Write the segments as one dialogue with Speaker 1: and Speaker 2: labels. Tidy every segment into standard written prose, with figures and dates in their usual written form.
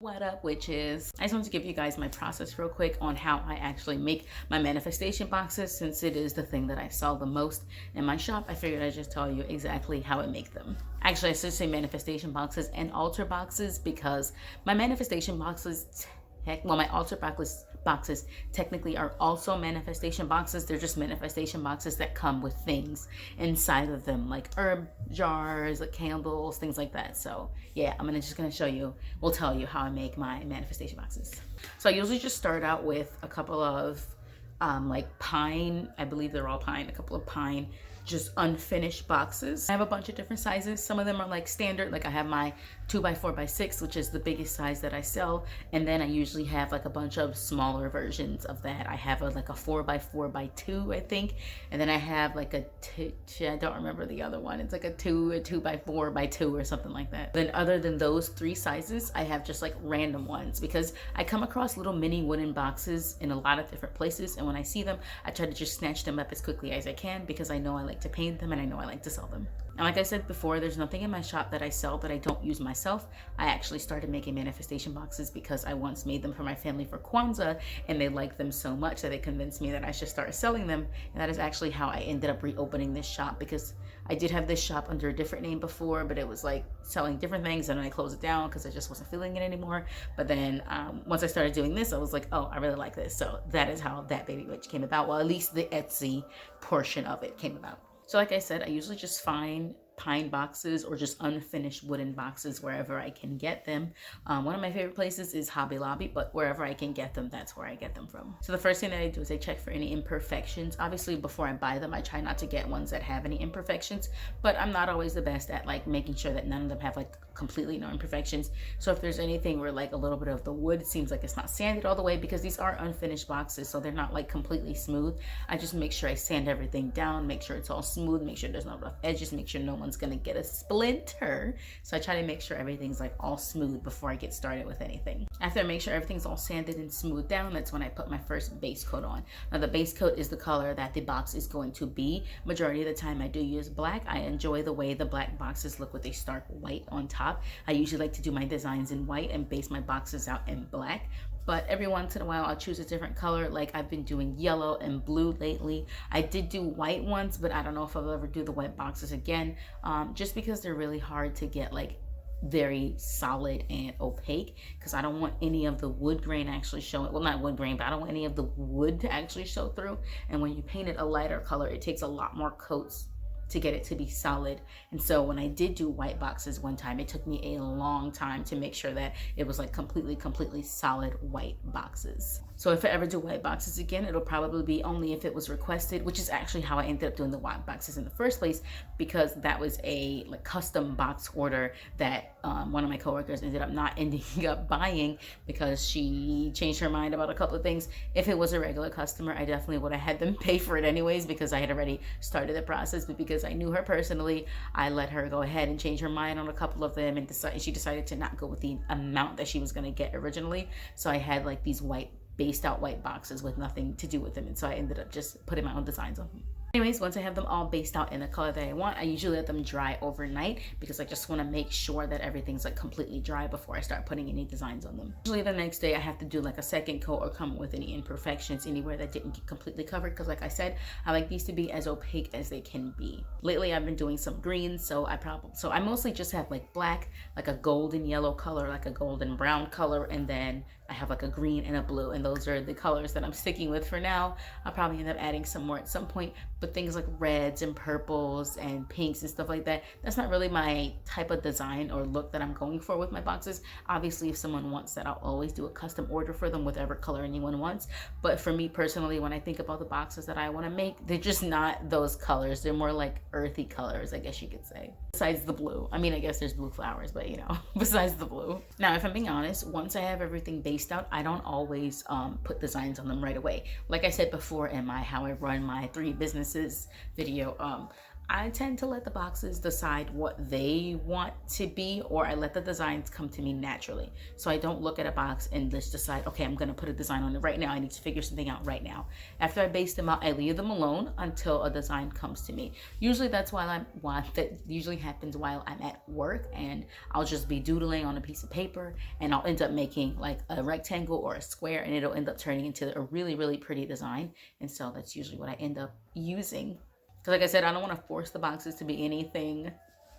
Speaker 1: What up, witches? I just want to give you guys my process real quick on how I actually make my manifestation boxes, since it is the thing that I sell the most in my shop. I figured I'd just tell you exactly how I make them. Actually, I should say manifestation boxes and altar boxes, because my manifestation boxes, my altar boxes technically are also manifestation boxes. They're just manifestation boxes that come with things inside of them, like herb jars, like candles, things like that. So yeah, I'm just gonna show you, will tell you how I make my manifestation boxes. So I usually just start out with a couple of like pine, I believe they're all pine, a couple of pine just unfinished boxes. I have a bunch of different sizes. Some of them are like standard, like I have my 2x4x6, which is the biggest size that I sell, and then I usually have like a bunch of smaller versions of that. I have like a 4x4x2, I think, and then I have like I don't remember the other one. It's like a 2x4x2 or something like that. Then other than those three sizes, I have just like random ones, because I come across little mini wooden boxes in a lot of different places, and when I see them, I try to just snatch them up as quickly as I can, because I know I like to paint them and I know I like to sell them. And like I said before, there's nothing in my shop that I sell that I don't use myself. I actually started making manifestation boxes because I once made them for my family for Kwanzaa, and they liked them so much that they convinced me that I should start selling them. And that is actually how I ended up reopening this shop, because I did have this shop under a different name before, but it was like selling different things, and then I closed it down because I just wasn't feeling it anymore. But then once I started doing this, I was like, oh, I really like this. So that is how That Baby Witch came about. Well, at least the Etsy portion of it came about. So like I said, I usually just find pine boxes or just unfinished wooden boxes wherever I can get them. One of my favorite places is Hobby Lobby, but wherever I can get them, that's where I get them from. So the first thing that I do is I check for any imperfections. Obviously, before I buy them, I try not to get ones that have any imperfections, but I'm not always the best at like making sure that none of them have like completely no imperfections. So if there's anything where like a little bit of the wood seems like it's not sanded all the way, because these are unfinished boxes, so they're not like completely smooth, I just make sure I sand everything down, make sure it's all smooth, make sure there's no rough edges, make sure no one's gonna get a splinter. So I try to make sure everything's like all smooth before I get started with anything. After I make sure everything's all sanded and smoothed down, that's when I put my first base coat on. Now the base coat is the color that the box is going to be. Majority of the time I do use black. I enjoy the way the black boxes look with a stark white on top. I usually like to do my designs in white and base my boxes out in black, but every once in a while I'll choose a different color. Like I've been doing yellow and blue lately. I did do white once, but I don't know if I'll ever do the white boxes again, just because they're really hard to get like very solid and opaque, because I don't want any of the wood grain actually showing, well, not wood grain, but I don't want any of the wood to actually show through. And when you paint it a lighter color, it takes a lot more coats to get it to be solid. And so when I did do white boxes one time, it took me a long time to make sure that it was like completely solid white boxes. So if I ever do white boxes again, it'll probably be only if it was requested, which is actually how I ended up doing the white boxes in the first place, because that was a like custom box order that one of my coworkers ended up not ending up buying, because she changed her mind about a couple of things. If it was a regular customer, I definitely would have had them pay for it anyways, because I had already started the process. But because I knew her personally, I let her go ahead and change her mind on a couple of them, and she decided to not go with the amount that she was going to get originally. So I had like these based out white boxes with nothing to do with them, and so I ended up just putting my own designs on them. Anyways, once I have them all based out in the color that I want, I usually let them dry overnight, because I just want to make sure that everything's like completely dry before I start putting any designs on them. Usually the next day I have to do like a second coat or come with any imperfections anywhere that didn't get completely covered, because like I said, I like these to be as opaque as they can be. Lately I've been doing some greens, so I mostly just have like black, like a golden yellow color, like a golden brown color, and then I have like a green and a blue, and those are the colors that I'm sticking with for now. I'll probably end up adding some more at some point, but things like reds and purples and pinks and stuff like that, that's not really my type of design or look that I'm going for with my boxes. Obviously, if someone wants that, I'll always do a custom order for them, whatever color anyone wants. But for me personally, when I think about the boxes that I want to make, they're just not those colors. They're more like earthy colors, I guess you could say. Besides the blue. I mean, I guess there's blue flowers, but you know, besides the blue. Now, if I'm being honest, once I have everything based out, I don't always put designs on them right away. Like I said before in my how I run my 3 businesses video, I tend to let the boxes decide what they want to be, or I let the designs come to me naturally. So I don't look at a box and just decide, okay, I'm gonna put a design on it right now. I need to figure something out right now. After I base them out, I leave them alone until a design comes to me. Usually that usually happens while I'm at work, and I'll just be doodling on a piece of paper, and I'll end up making like a rectangle or a square, and it'll end up turning into a really, really pretty design. And so that's usually what I end up using. Because like I said, I don't want to force the boxes to be anything.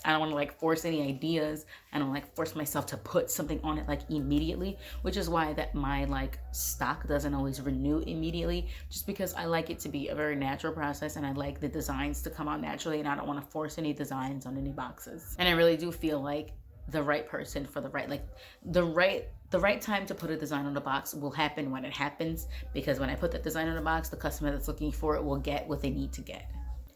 Speaker 1: I don't want to like force any ideas. I don't like force myself to put something on it like immediately, which is why that my like stock doesn't always renew immediately, just because I like it to be a very natural process, and I like the designs to come out naturally, and I don't want to force any designs on any boxes. And I really do feel like the right person for the right, like the right time to put a design on the box will happen when it happens, because when I put that design on the box, the customer that's looking for it will get what they need to get.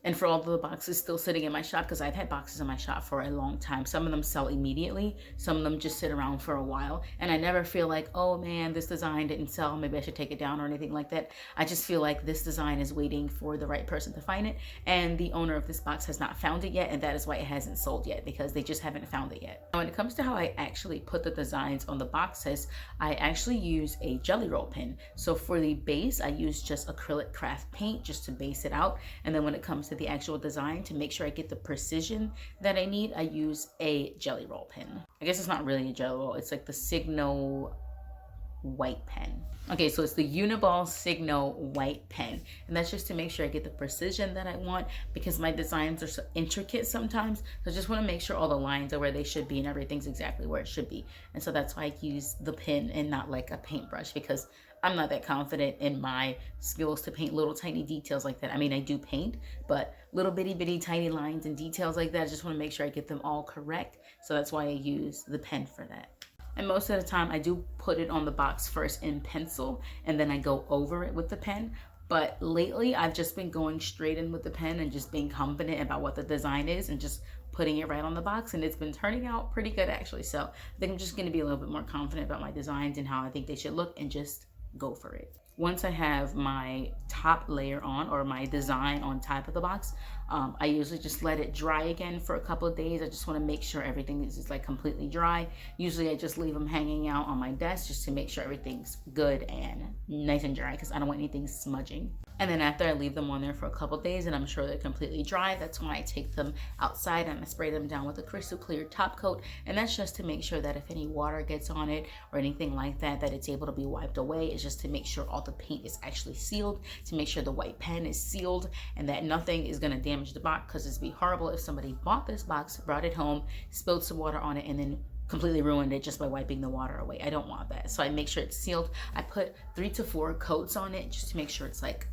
Speaker 1: And for all of the boxes still sitting in my shop, because I've had boxes in my shop for a long time, some of them sell immediately, some of them just sit around for a while, and I never feel like, oh man, this design didn't sell, maybe I should take it down or anything like that. I just feel like this design is waiting for the right person to find it, and the owner of this box has not found it yet, and that is why it hasn't sold yet, because they just haven't found it yet. Now, when it comes to how I actually put the designs on the boxes, I actually use a jelly roll pen. So for the base, I use just acrylic craft paint just to base it out, and then when it comes to the actual design, to make sure I get the precision that I need, I use a jelly roll pen. I guess it's not really a jelly roll, it's like the Signo white pen. Okay, so it's the Uniball Signo white pen, and that's just to make sure I get the precision that I want, because my designs are so intricate sometimes, so I just want to make sure all the lines are where they should be and everything's exactly where it should be. And so that's why I use the pen and not like a paintbrush, because I'm not that confident in my skills to paint little tiny details like that. I mean, I do paint, but little bitty tiny lines and details like that, I just want to make sure I get them all correct. So that's why I use the pen for that. And most of the time I do put it on the box first in pencil, and then I go over it with the pen. But lately I've just been going straight in with the pen and just being confident about what the design is and just putting it right on the box, and it's been turning out pretty good actually. So I think I'm just going to be a little bit more confident about my designs and how I think they should look, and just go for it. Once I have my top layer on, or my design on top of the box, I usually just let it dry again for a couple of days. I just want to make sure everything is just like completely dry. Usually I just leave them hanging out on my desk just to make sure everything's good and nice and dry, because I don't want anything smudging. And then after I leave them on there for a couple of days and I'm sure they're completely dry, that's when I take them outside and I spray them down with a crystal clear top coat. And that's just to make sure that if any water gets on it or anything like that, that it's able to be wiped away. It's just to make sure all the paint is actually sealed, to make sure the white pen is sealed, and that nothing is going to damage the box, because it'd be horrible if somebody bought this box, brought it home, spilled some water on it, and then completely ruined it just by wiping the water away. I don't want that. So I make sure it's sealed. I put 3 to 4 coats on it just to make sure it's like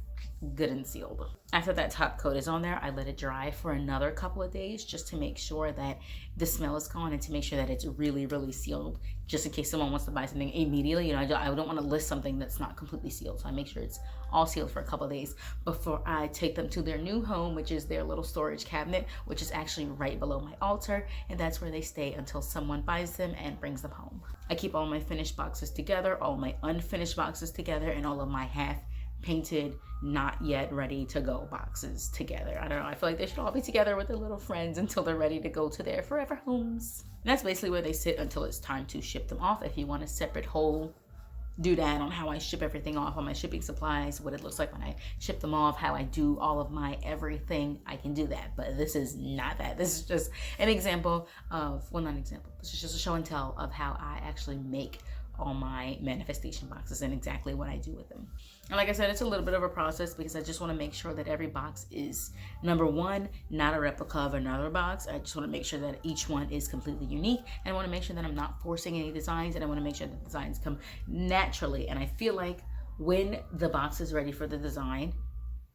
Speaker 1: good and sealed. After that top coat is on there, I let it dry for another couple of days just to make sure that the smell is gone, and to make sure that it's really sealed, just in case someone wants to buy something immediately. You know, I don't want to list something that's not completely sealed, so I make sure it's all sealed for a couple of days before I take them to their new home, which is their little storage cabinet, which is actually right below my altar, and that's where they stay until someone buys them and brings them home. I keep all my finished boxes together, all my unfinished boxes together, and all of my half painted, not yet ready to go boxes together. I don't know, I feel like they should all be together with their little friends until they're ready to go to their forever homes. And that's basically where they sit until it's time to ship them off. If you want a separate whole doodad on how I ship everything off, on my shipping supplies, what it looks like when I ship them off, how I do all of my everything, I can do that. But this is not that. This is just an example of, well, not an example, this is just a show and tell of how I actually make all my manifestation boxes and exactly what I do with them. And like I said, it's a little bit of a process, because I just want to make sure that every box is, number one, not a replica of another box. I just want to make sure that each one is completely unique, and I want to make sure that I'm not forcing any designs, and I want to make sure that the designs come naturally. And I feel like when the box is ready for the design,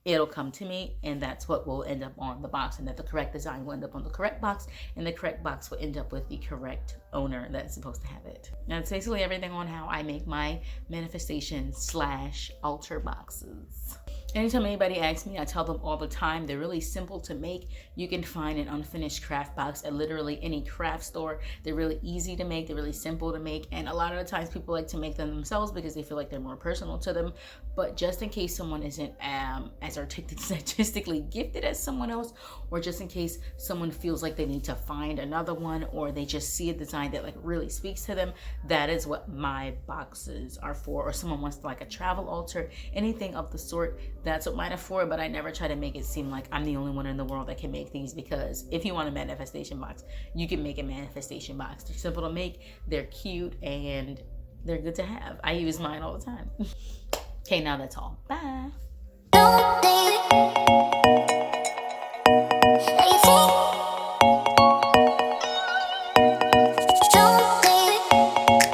Speaker 1: it'll come to me, and that's what will end up on the box, and that the correct design will end up on the correct box, and the correct box will end up with the correct owner that's supposed to have it. Now, it's basically everything on how I make my manifestation / altar boxes. Anytime anybody asks me, I tell them all the time, they're really simple to make. You can find an unfinished craft box at literally any craft store. They're really easy to make, they're really simple to make, and a lot of the times people like to make them themselves because they feel like they're more personal to them. But just in case someone isn't as artistically gifted as someone else, or just in case someone feels like they need to find another one, or they just see a design that like really speaks to them, that is what my boxes are for. Or someone wants like a travel altar, anything of the sort, that's what mine are for. But I never try to make it seem like I'm the only one in the world that can make these, because if you want a manifestation box, you can make a manifestation box. They're simple to make, they're cute, and they're good to have. I use mine all the time. Okay, now that's all. Bye.